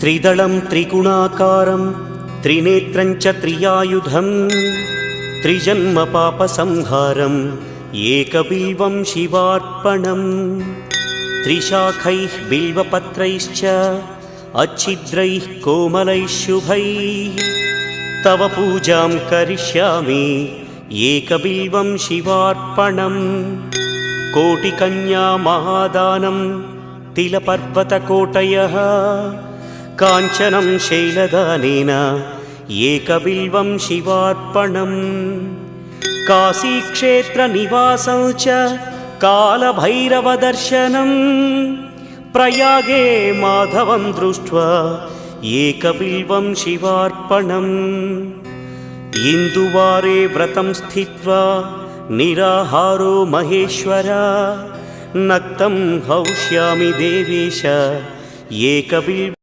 त्रिदलं त्रिगुणाकारं त्रिनेत्रं च त्रियायुधं त्रिजन्म पापसंहारम् एकबिल्वं शिवार्पणम् त्रिशाखैः बिल्वपत्रैश्च अच्छिद्रैः कोमलैः शुभैः तव पूजां करिष्यामि एकबिल्वं शिवार्पणम् कोटिकन्या महादानं तिलपर्वतकोटयः काञ्चनं शैलदानेन एकबिल्वं शिवार्पणम् काशीक्षेत्रनिवासं च कालभैरवदर्शनं प्रयागे माधवं दृष्ट्वा एकबिल्वं शिवार्पणम् इन्दुवारे व्रतं स्थित्वा निराहारो महेश्वर नक्तं हौष्यामि देवेश एकबिल्वं